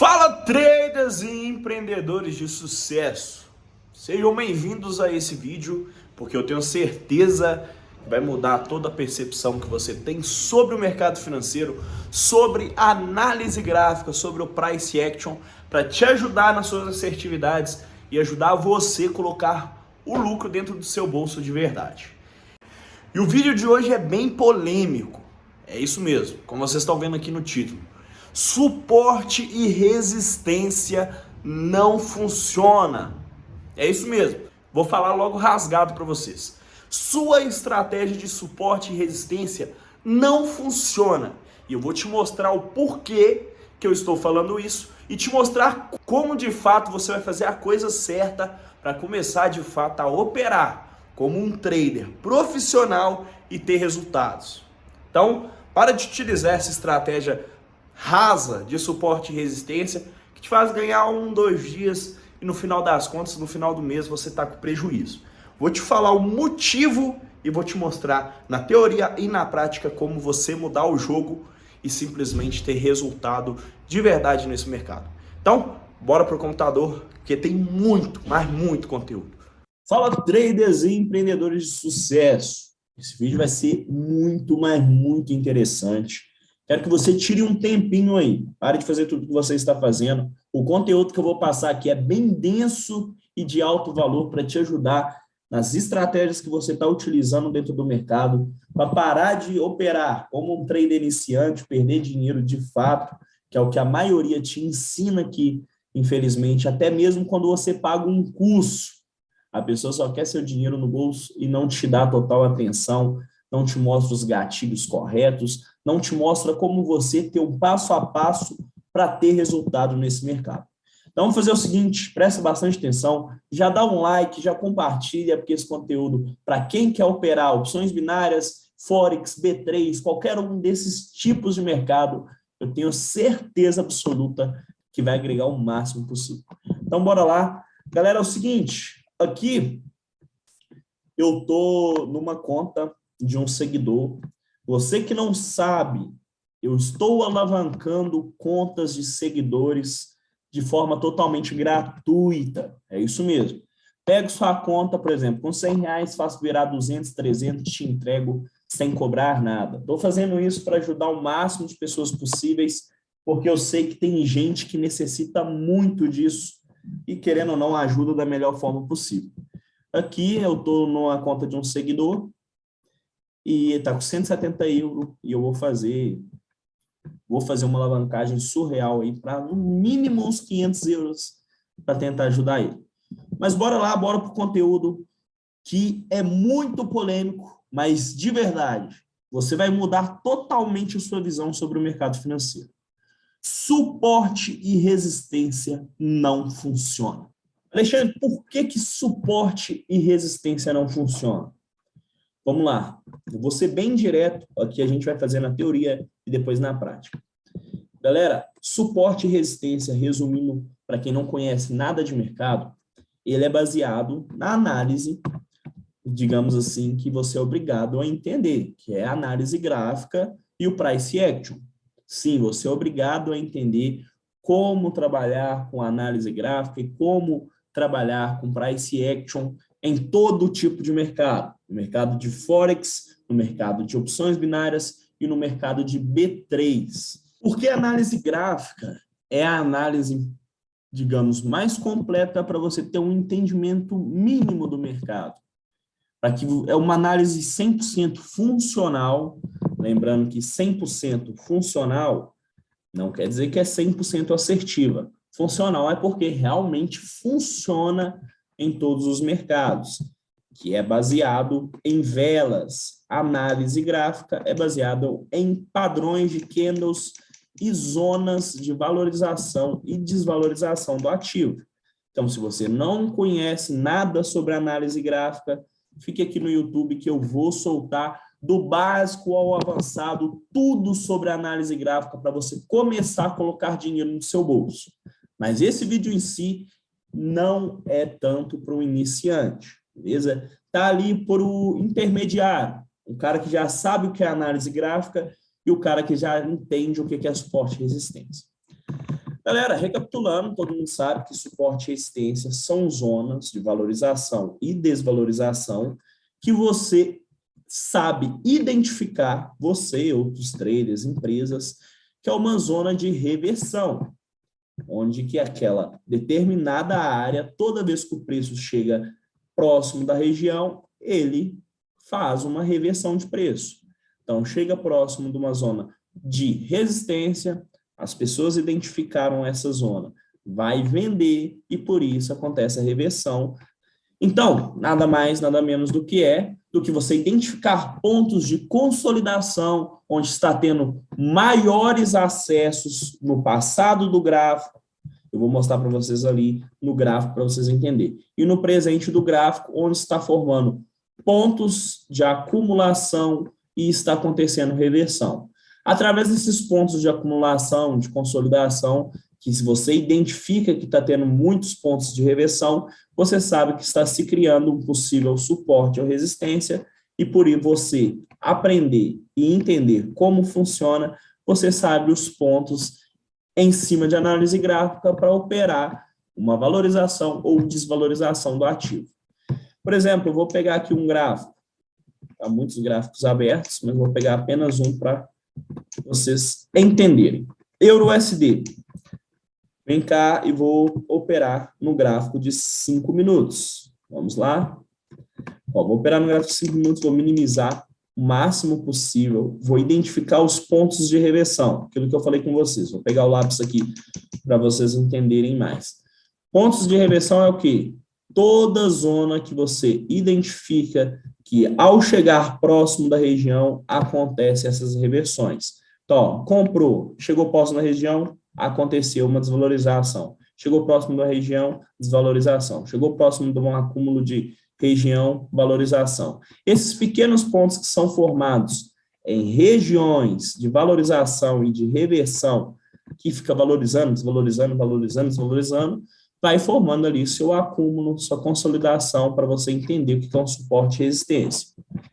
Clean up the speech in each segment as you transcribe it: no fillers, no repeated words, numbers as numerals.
Fala, traders e empreendedores de sucesso! Sejam bem-vindos a esse vídeo, porque eu tenho certeza que vai mudar toda a percepção que você tem sobre o mercado financeiro, sobre a análise gráfica, sobre o price action, para te ajudar nas suas assertividades e ajudar você a colocar o lucro dentro do seu bolso de verdade. E o vídeo de hoje é bem polêmico, é isso mesmo, como vocês estão vendo aqui no título. Suporte e resistência não funciona. É isso mesmo. Vou falar logo rasgado para vocês. Sua estratégia de suporte e resistência não funciona. E eu vou te mostrar o porquê que eu estou falando isso e te mostrar como de fato você vai fazer a coisa certa para começar de fato a operar como um trader profissional e ter resultados. Então, para de utilizar essa estratégia rasa de suporte e resistência que te faz ganhar 1-2 dias e no final das contas, no final do mês, você está com prejuízo. Vou te falar o motivo e vou te mostrar na teoria e na prática como você mudar o jogo e simplesmente ter resultado de verdade nesse mercado. Então, bora pro computador, que tem muito, mas muito conteúdo. Fala, traders e empreendedores de sucesso. Esse vídeo vai ser muito, mas muito interessante. Quero que você tire um tempinho aí, pare de fazer tudo que você está fazendo. O conteúdo que eu vou passar aqui é bem denso e de alto valor para te ajudar nas estratégias que você está utilizando dentro do mercado, para parar de operar como um trader iniciante, perder dinheiro de fato, que é o que a maioria te ensina aqui, infelizmente, até mesmo quando você paga um curso. A pessoa só quer seu dinheiro no bolso e não te dá total atenção, não te mostra os gatilhos corretos, não te mostra como você ter um passo a passo para ter resultado nesse mercado. Então, vamos fazer o seguinte, presta bastante atenção, já dá um like, já compartilha, porque esse conteúdo, para quem quer operar opções binárias, Forex, B3, qualquer um desses tipos de mercado, eu tenho certeza absoluta que vai agregar o máximo possível. Então, bora lá. Galera, é o seguinte, aqui eu estou numa conta de um seguidor. Você que não sabe, eu estou alavancando contas de seguidores de forma totalmente gratuita. É isso mesmo. Pego sua conta, por exemplo, com R$100, faço virar 200, 300, te entrego sem cobrar nada. Estou fazendo isso para ajudar o máximo de pessoas possíveis, porque eu sei que tem gente que necessita muito disso e, querendo ou não, ajuda da melhor forma possível. Aqui eu estou numa conta de um seguidor, e está com 170 euros, e eu vou fazer uma alavancagem surreal aí para no mínimo uns 500 euros para tentar ajudar ele. Mas bora lá, bora para o conteúdo que é muito polêmico, mas de verdade, você vai mudar totalmente a sua visão sobre o mercado financeiro. Suporte e resistência não funcionam. Alexandre, por que suporte e resistência não funcionam? Vamos lá, eu vou ser bem direto, aqui a gente vai fazer na teoria e depois na prática. Galera, suporte e resistência, resumindo, para quem não conhece nada de mercado, ele é baseado na análise, digamos assim, que você é obrigado a entender, que é a análise gráfica e o price action. Sim, você é obrigado a entender como trabalhar com análise gráfica e como trabalhar com price action em todo tipo de mercado. No mercado de Forex, no mercado de opções binárias e no mercado de B3. Porque a análise gráfica é a análise, digamos, mais completa para você ter um entendimento mínimo do mercado. Para que é uma análise 100% funcional, lembrando que 100% funcional não quer dizer que é 100% assertiva. Funcional é porque realmente funciona em todos os mercados, que é baseado em velas. A análise gráfica é baseada em padrões de candles e zonas de valorização e desvalorização do ativo. Então, se você não conhece nada sobre análise gráfica, fique aqui no YouTube que eu vou soltar do básico ao avançado, tudo sobre análise gráfica para você começar a colocar dinheiro no seu bolso. Mas esse vídeo em si não é tanto para o iniciante, beleza? Está ali para o intermediário, o cara que já sabe o que é análise gráfica e o cara que já entende o que é suporte e resistência. Galera, recapitulando, todo mundo sabe que suporte e resistência são zonas de valorização e desvalorização que você sabe identificar, você, outros traders, empresas, que é uma zona de reversão, onde que aquela determinada área, toda vez que o preço chega próximo da região, ele faz uma reversão de preço. Então, chega próximo de uma zona de resistência, as pessoas identificaram essa zona, vai vender e por isso acontece a reversão. Então, nada mais, nada menos do que você identificar pontos de consolidação, onde está tendo maiores acessos no passado do gráfico. Eu vou mostrar para vocês ali no gráfico para vocês entenderem. E no presente do gráfico, onde está formando pontos de acumulação e está acontecendo reversão. Através desses pontos de acumulação, de consolidação, que se você identifica que está tendo muitos pontos de reversão, você sabe que está se criando um possível suporte ou resistência, e por você aprender e entender como funciona, você sabe os pontos em cima de análise gráfica para operar uma valorização ou desvalorização do ativo. Por exemplo, eu vou pegar aqui um gráfico, há muitos gráficos abertos, mas vou pegar apenas um para vocês entenderem. Euro-USD. Vem cá e vou operar no gráfico de 5 minutos. Vamos lá. Ó, vou operar no gráfico de 5 minutos, vou minimizar o máximo possível, vou identificar os pontos de reversão, aquilo que eu falei com vocês. Vou pegar o lápis aqui para vocês entenderem mais. Pontos de reversão é o quê? Toda zona que você identifica que, ao chegar próximo da região, acontecem essas reversões. Então, ó, comprou, chegou próximo da região, aconteceu uma desvalorização. Chegou próximo da região, desvalorização. Chegou próximo de um acúmulo de região, valorização. Esses pequenos pontos que são formados em regiões de valorização e de reversão, que fica valorizando, desvalorizando, valorizando, desvalorizando, vai formando ali seu acúmulo, sua consolidação, para você entender o que é um suporte e resistência.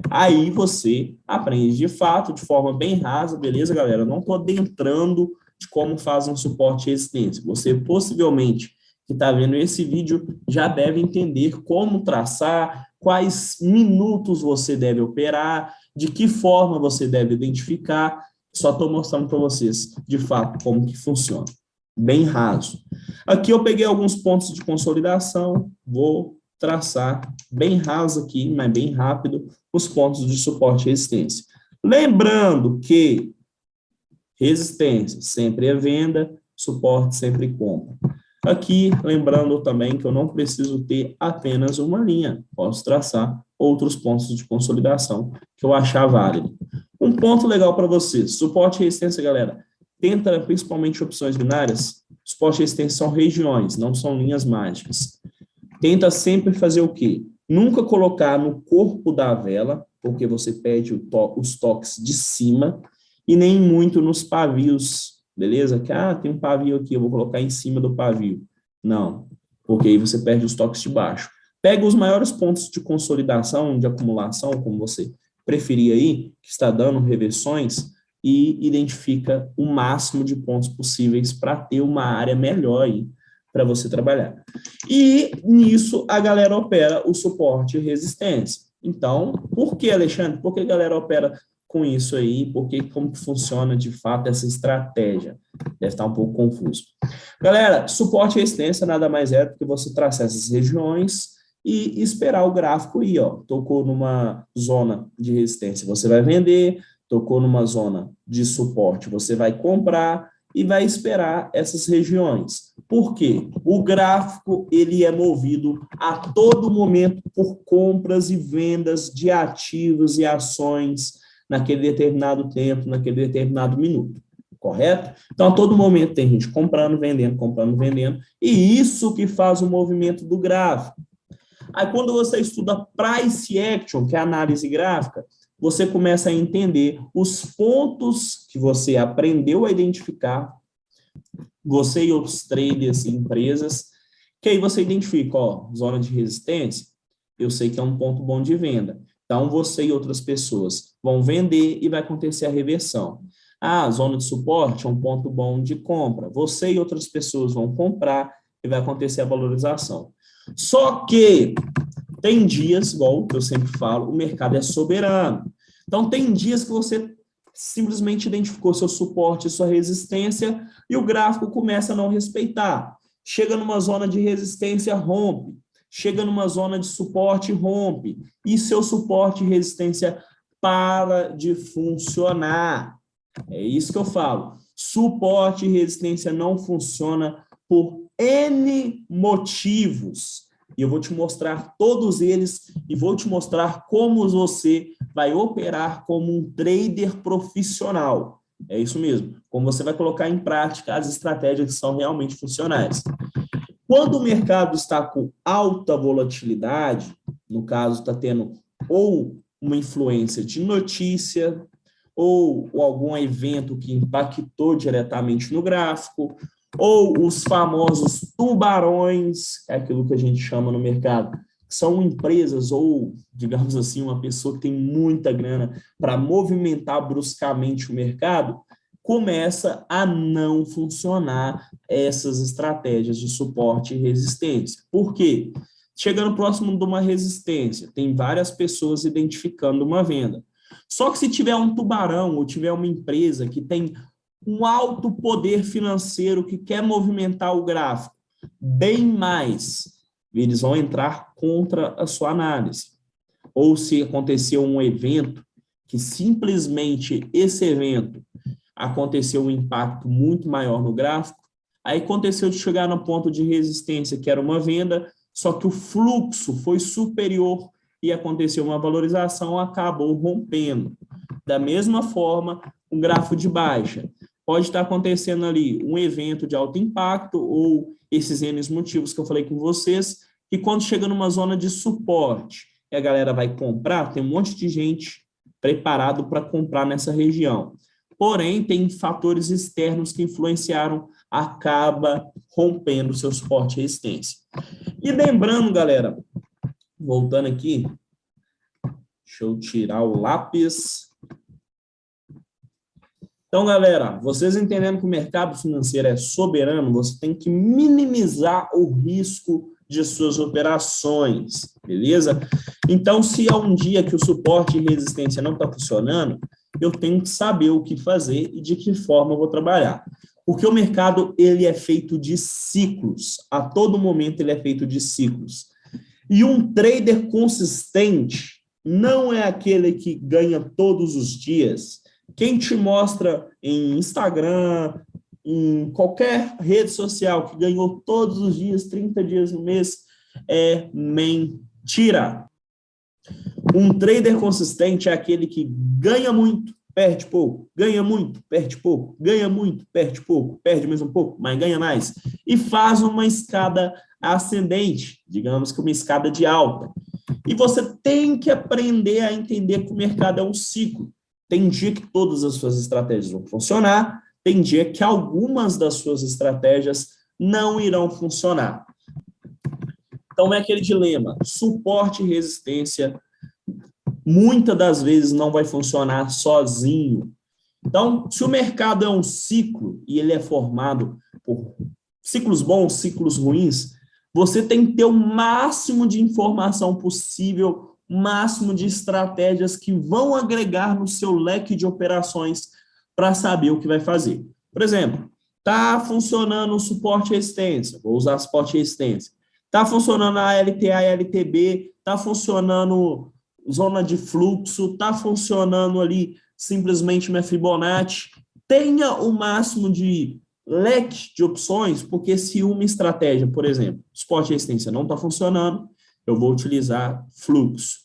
Aí você aprende de fato, de forma bem rasa, beleza, galera? Eu não estou adentrando de como faz um suporte e resistência. Você possivelmente, que está vendo esse vídeo, já deve entender como traçar, quais minutos você deve operar, de que forma você deve identificar. Só estou mostrando para vocês, de fato, como que funciona. Bem raso. Aqui eu peguei alguns pontos de consolidação, vou traçar bem raso aqui, mas bem rápido, os pontos de suporte e resistência. Lembrando que resistência sempre é venda, suporte sempre compra. Aqui, lembrando também que eu não preciso ter apenas uma linha, posso traçar outros pontos de consolidação que eu achar válido. Um ponto legal para vocês, suporte e resistência, galera, tenta principalmente opções binárias, suporte e resistência são regiões, não são linhas mágicas. Tenta sempre fazer o quê? Nunca colocar no corpo da vela, porque você perde os toques de cima, e nem muito nos pavios, beleza? Que, tem um pavio aqui, eu vou colocar em cima do pavio. Não, porque aí você perde os toques de baixo. Pega os maiores pontos de consolidação, de acumulação, como você preferir aí, que está dando reversões, e identifica o máximo de pontos possíveis para ter uma área melhor aí para você trabalhar. E nisso a galera opera o suporte e resistência. Então, por que, Alexandre? Por que a galera opera com isso aí? Porque como que funciona de fato essa estratégia? Deve estar um pouco confuso. Galera, suporte e resistência nada mais é do que você traçar essas regiões e esperar o gráfico ir, ó. Tocou numa zona de resistência, você vai vender, tocou numa zona de suporte, você vai comprar e vai esperar essas regiões. Por quê? O gráfico, ele é movido a todo momento por compras e vendas de ativos e ações naquele determinado tempo, naquele determinado minuto, correto? Então, a todo momento tem gente comprando, vendendo, e isso que faz o movimento do gráfico. Aí, quando você estuda Price Action, que é a análise gráfica, você começa a entender os pontos que você aprendeu a identificar, você e outros traders e empresas, que aí você identifica, ó, zona de resistência, eu sei que é um ponto bom de venda. Então, você e outras pessoas vão vender e vai acontecer a reversão. Ah, a zona de suporte é um ponto bom de compra. Você e outras pessoas vão comprar e vai acontecer a valorização. Só que tem dias, igual eu sempre falo, o mercado é soberano. Então, tem dias que você simplesmente identificou seu suporte, sua resistência, e o gráfico começa a não respeitar. Chega numa zona de resistência, rompe. Chega numa zona de suporte, rompe. E seu suporte e resistência para de funcionar. É isso que eu falo. Suporte e resistência não funciona por N motivos. E eu vou te mostrar todos eles e vou te mostrar como você vai operar como um trader profissional. É isso mesmo. Como você vai colocar em prática as estratégias que são realmente funcionais. Quando o mercado está com alta volatilidade, no caso está tendo ou uma influência de notícia, ou algum evento que impactou diretamente no gráfico, ou os famosos tubarões, é aquilo que a gente chama no mercado, que são empresas ou, digamos assim, uma pessoa que tem muita grana para movimentar bruscamente o mercado, começa a não funcionar essas estratégias de suporte e resistência. Por quê? Chegando próximo de uma resistência, tem várias pessoas identificando uma venda. Só que se tiver um tubarão ou tiver uma empresa que tem um alto poder financeiro que quer movimentar o gráfico bem mais, eles vão entrar contra a sua análise. Ou se aconteceu um evento que simplesmente esse evento aconteceu um impacto muito maior no gráfico, aí aconteceu de chegar no ponto de resistência, que era uma venda, só que o fluxo foi superior e aconteceu uma valorização, acabou rompendo. Da mesma forma, um gráfico de baixa. Pode estar acontecendo ali um evento de alto impacto ou esses N motivos que eu falei com vocês, que quando chega numa zona de suporte e a galera vai comprar, tem um monte de gente preparado para comprar nessa região. Porém, tem fatores externos que influenciaram, acaba rompendo seu suporte e resistência. E lembrando, galera, voltando aqui, deixa eu tirar o lápis. Então, galera, vocês entendendo que o mercado financeiro é soberano, você tem que minimizar o risco de suas operações, beleza? Então, se há um dia que o suporte e resistência não está funcionando, eu tenho que saber o que fazer e de que forma eu vou trabalhar. Porque o mercado, ele é feito de ciclos. A todo momento, ele é feito de ciclos. E um trader consistente não é aquele que ganha todos os dias. Quem te mostra em Instagram, em qualquer rede social que ganhou todos os dias, 30 dias no mês, é mentira. Um trader consistente é aquele que ganha muito, perde pouco, ganha muito, perde pouco, ganha muito, perde pouco, perde mais um pouco, mas ganha mais. E faz uma escada ascendente, digamos que uma escada de alta. E você tem que aprender a entender que o mercado é um ciclo. Tem dia que todas as suas estratégias vão funcionar, tem dia que algumas das suas estratégias não irão funcionar. Então, é aquele dilema, suporte e resistência, muitas das vezes não vai funcionar sozinho. Então, se o mercado é um ciclo e ele é formado por ciclos bons, ciclos ruins, você tem que ter o máximo de informação possível, máximo de estratégias que vão agregar no seu leque de operações para saber o que vai fazer. Por exemplo, está funcionando o suporte e resistência, vou usar suporte e resistência. Está funcionando a LTA e LTB, está funcionando zona de fluxo, está funcionando ali simplesmente minha Fibonacci. Tenha o máximo de leque de opções, porque se uma estratégia, por exemplo, suporte e resistência não está funcionando, eu vou utilizar fluxo.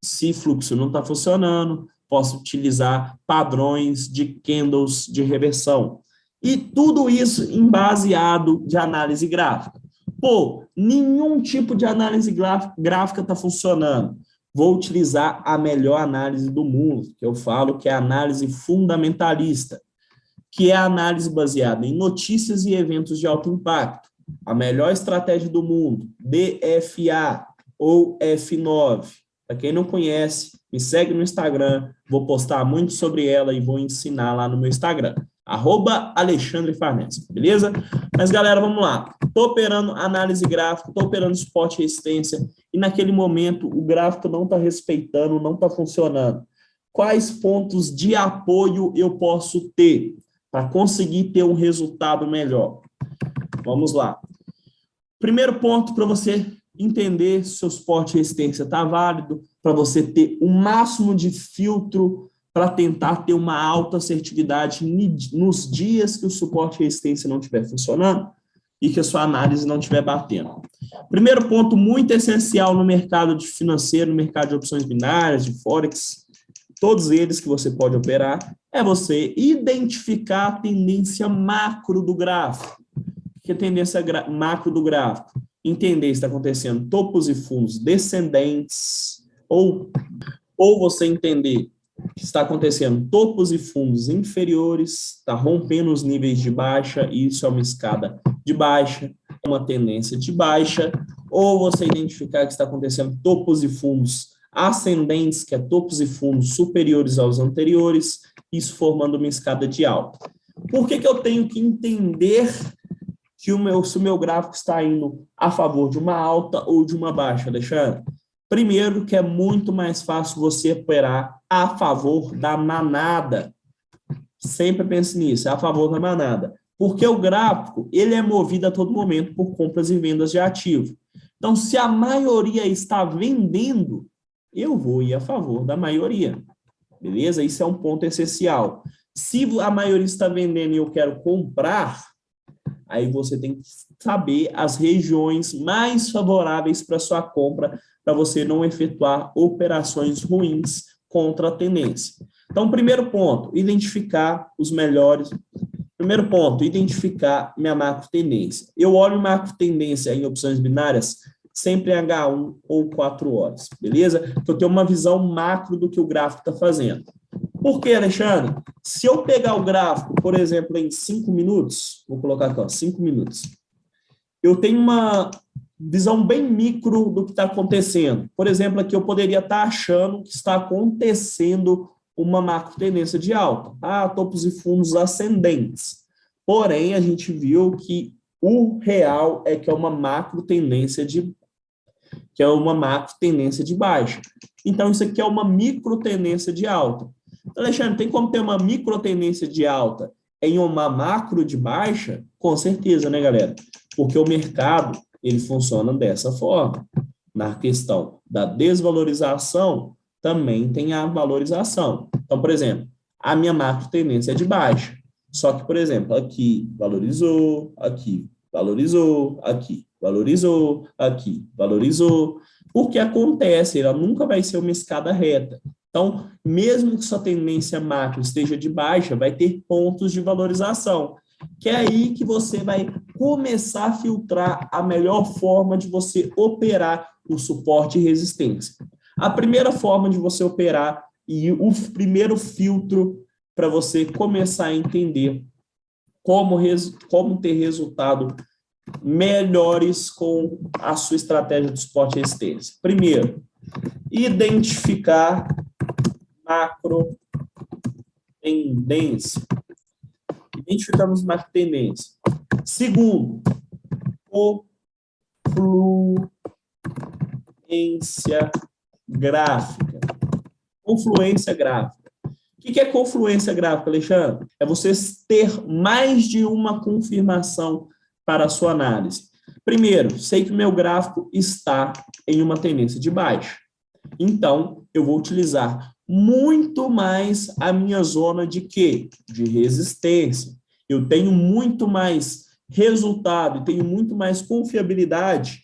Se fluxo não está funcionando, posso utilizar padrões de candles de reversão. E tudo isso em baseado de análise gráfica. Pô, nenhum tipo de análise gráfica está funcionando. Vou utilizar a melhor análise do mundo, que eu falo que é a análise fundamentalista, que é a análise baseada em notícias e eventos de alto impacto. A melhor estratégia do mundo, DFA ou F9. Para quem não conhece, me segue no Instagram, vou postar muito sobre ela e vou ensinar lá no meu Instagram, @AlexandreFarnese, beleza? Mas, galera, vamos lá. Estou operando análise gráfica, estou operando suporte e resistência, e naquele momento o gráfico não está respeitando, não está funcionando. Quais pontos de apoio eu posso ter para conseguir ter um resultado melhor? Vamos lá. Primeiro ponto para você entender se seu suporte e resistência está válido, para você ter o máximo de filtro para tentar ter uma alta assertividade nos dias que o suporte e resistência não estiver funcionando e que a sua análise não estiver batendo. Primeiro ponto muito essencial no mercado financeiro, no mercado de opções binárias, de Forex, todos eles que você pode operar, é você identificar a tendência macro do gráfico. O que é a tendência macro do gráfico? Entender se está acontecendo topos e fundos descendentes, ou você entender que está acontecendo topos e fundos inferiores, está rompendo os níveis de baixa, e isso é uma escada de baixa, uma tendência de baixa, ou você identificar que está acontecendo topos e fundos ascendentes, que é topos e fundos superiores aos anteriores, isso formando uma escada de alta. Por que eu tenho que entender que se o meu gráfico está indo a favor de uma alta ou de uma baixa, Alexandre? Primeiro, que é muito mais fácil você operar a favor da manada. Sempre pense nisso, é a favor da manada. Porque o gráfico, ele é movido a todo momento por compras e vendas de ativo. Então, se a maioria está vendendo, eu vou ir a favor da maioria. Beleza? Isso é um ponto essencial. Se a maioria está vendendo e eu quero comprar, aí você tem que saber as regiões mais favoráveis para sua compra, para você não efetuar operações ruins contra a tendência. Então, primeiro ponto, identificar os melhores. Primeiro ponto, identificar minha macro tendência. Eu olho macro tendência em opções binárias sempre em H1 ou 4 horas, beleza? Então, eu tenho uma visão macro do que o gráfico está fazendo. Por quê, Alexandre? Se eu pegar o gráfico, por exemplo, em 5 minutos, vou colocar aqui, ó, 5 minutos, eu tenho uma visão bem micro do que está acontecendo. Por exemplo, aqui eu poderia estar achando que está acontecendo uma macro tendência de alta, topos e fundos ascendentes. Porém, a gente viu que o real é que é uma macro tendência de baixa. Então, isso aqui é uma micro tendência de alta. Alexandre, tem como ter uma micro tendência de alta em uma macro de baixa? Com certeza, né, galera? Porque o mercado, ele funciona dessa forma. Na questão da desvalorização, também tem a valorização. Então, por exemplo, a minha macro tendência é de baixa. Só que, por exemplo, aqui valorizou, aqui valorizou, aqui valorizou, aqui valorizou. O que acontece? Ela nunca vai ser uma escada reta. Então, mesmo que sua tendência macro esteja de baixa, vai ter pontos de valorização, que é aí que você vai começar a filtrar a melhor forma de você operar o suporte e resistência. A primeira forma de você operar e o primeiro filtro para você começar a entender como ter resultado melhores com a sua estratégia de suporte e resistência. Primeiro, identificar macro tendência. Identificamos macro tendência. Segundo, confluência gráfica. Confluência gráfica. O que é confluência gráfica, Alexandre? É você ter mais de uma confirmação para a sua análise. Primeiro, sei que o meu gráfico está em uma tendência de baixa. Então, eu vou utilizar muito mais a minha zona de quê? De resistência. Eu tenho muito mais resultado, tenho muito mais confiabilidade,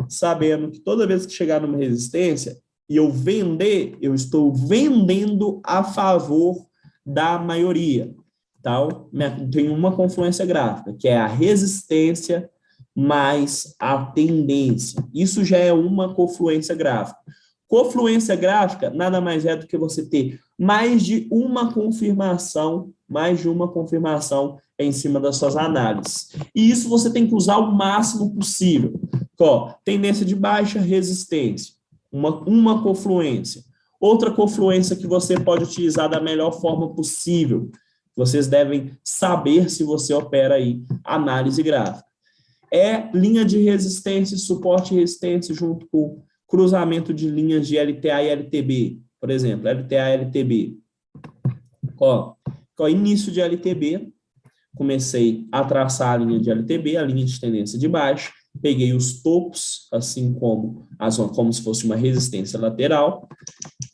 sabendo que toda vez que chegar numa resistência e eu vender, eu estou vendendo a favor da maioria. Então, tenho uma confluência gráfica, que é a resistência mais a tendência. Isso já é uma confluência gráfica. Confluência gráfica nada mais é do que você ter mais de uma confirmação em cima das suas análises. E isso você tem que usar o máximo possível. Tendência de baixa, resistência, uma confluência. Outra confluência que você pode utilizar da melhor forma possível, vocês devem saber se você opera aí análise gráfica, é linha de resistência, suporte e resistência junto com cruzamento de linhas de LTA e LTB, por exemplo, LTA e LTB. Ó, início de LTB, comecei a traçar a linha de LTB, a linha de tendência de baixa, peguei os topos, assim como se fosse uma resistência lateral,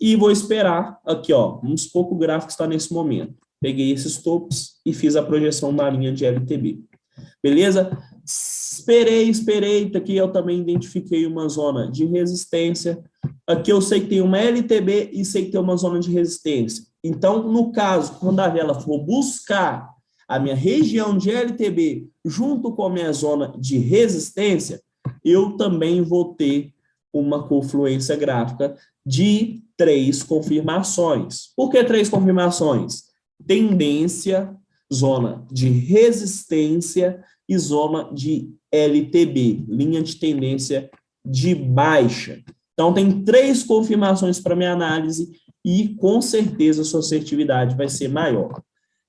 e vou esperar aqui, ó, vamos supor que o gráfico está nesse momento. Peguei esses topos e fiz a projeção da linha de LTB. Beleza? Esperei, aqui eu também identifiquei uma zona de resistência. Aqui eu sei que tem uma LTB e sei que tem uma zona de resistência. Então, no caso, quando a vela for buscar a minha região de LTB junto com a minha zona de resistência, eu também vou ter uma confluência gráfica de 3 confirmações. Por que 3 confirmações? Tendência, zona de resistência e zona de LTB, linha de tendência de baixa. Então, tem 3 confirmações para minha análise e, com certeza, a sua assertividade vai ser maior.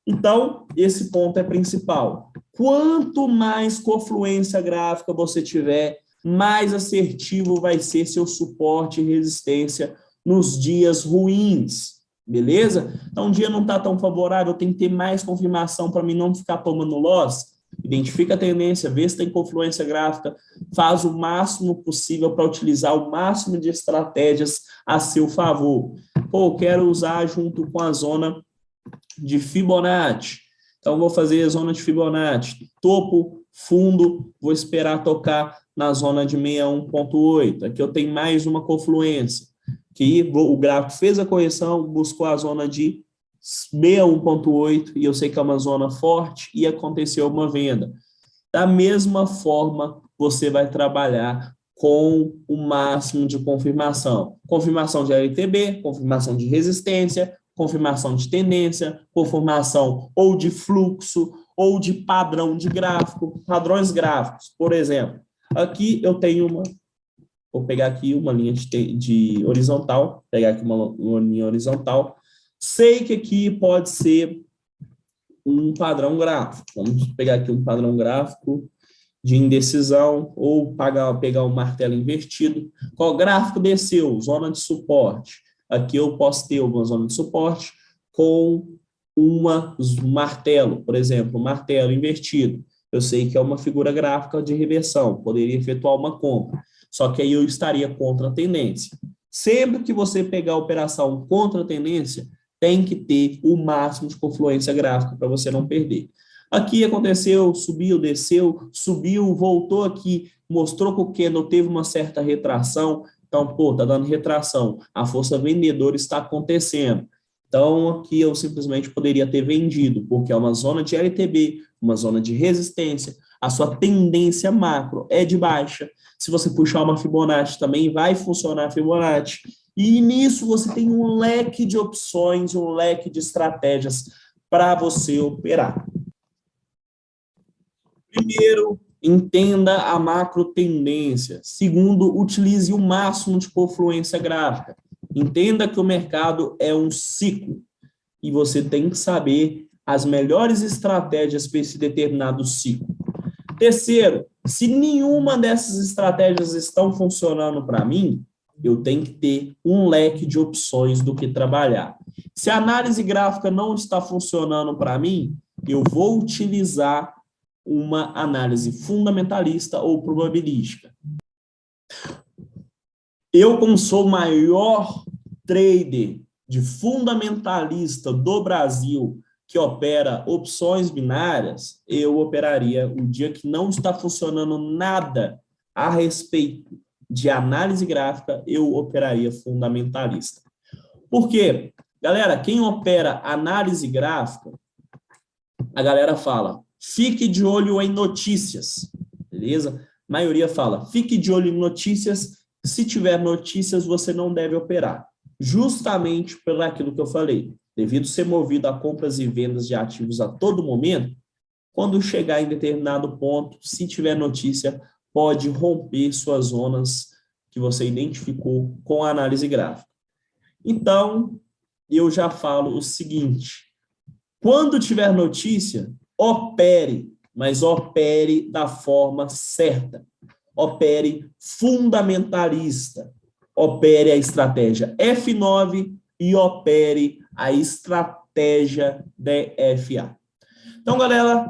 Então, esse ponto é principal. Quanto mais confluência gráfica você tiver, mais assertivo vai ser seu suporte e resistência nos dias ruins, beleza? Então, um dia não está tão favorável, tem que ter mais confirmação para mim não ficar tomando loss. Identifica a tendência, vê se tem confluência gráfica, faz o máximo possível para utilizar o máximo de estratégias a seu favor. Pô, quero usar junto com a zona de Fibonacci. Então, vou fazer a zona de Fibonacci. Topo, fundo, vou esperar tocar na zona de 61.8. Aqui eu tenho mais uma confluência. Que o gráfico fez a correção, buscou a zona de 61.8, e eu sei que é uma zona forte, e aconteceu uma venda. Da mesma forma, você vai trabalhar com o máximo de confirmação. Confirmação de LTB, confirmação de resistência, confirmação de tendência, confirmação ou de fluxo, ou de padrão de gráfico, padrões gráficos. Por exemplo, aqui eu tenho vou pegar aqui uma linha de horizontal, pegar aqui uma linha horizontal, sei que aqui pode ser um padrão gráfico. Vamos pegar aqui um padrão gráfico de indecisão, ou pegar um martelo invertido. Qual gráfico desceu? Zona de suporte. Aqui eu posso ter uma zona de suporte com um martelo, por exemplo, um martelo invertido. Eu sei que é uma figura gráfica de reversão, poderia efetuar uma compra. Só que aí eu estaria contra a tendência. Sempre que você pegar a operação contra a tendência, tem que ter o máximo de confluência gráfica para você não perder. Aqui aconteceu, subiu, desceu, subiu, voltou aqui, mostrou que o candle teve uma certa retração. Então, pô, tá dando retração. A força vendedora está acontecendo. Então, aqui eu simplesmente poderia ter vendido, porque é uma zona de LTB, uma zona de resistência. A sua tendência macro é de baixa. Se você puxar uma Fibonacci, também vai funcionar a Fibonacci. E nisso você tem um leque de opções, um leque de estratégias para você operar. Primeiro, entenda a macro tendência. Segundo, utilize o máximo de confluência gráfica. Entenda que o mercado é um ciclo e você tem que saber as melhores estratégias para esse determinado ciclo. Terceiro, se nenhuma dessas estratégias estão funcionando para mim, eu tenho que ter um leque de opções do que trabalhar. Se a análise gráfica não está funcionando para mim, eu vou utilizar uma análise fundamentalista ou probabilística. Eu, como sou o maior trader de fundamentalista do Brasil que opera opções binárias, eu operaria o dia que não está funcionando nada a respeito de análise gráfica, eu operaria fundamentalista. Por quê? Galera, quem opera análise gráfica, a galera fala, fique de olho em notícias, beleza? A maioria fala, fique de olho em notícias, se tiver notícias, você não deve operar. Justamente por aquilo que eu falei, devido ser movido a compras e vendas de ativos a todo momento, quando chegar em determinado ponto, se tiver notícia, pode romper suas zonas que você identificou com a análise gráfica. Então, eu já falo o seguinte, quando tiver notícia, opere, mas opere da forma certa. Opere fundamentalista. Opere a estratégia F9 e opere a estratégia DFA. Então, galera,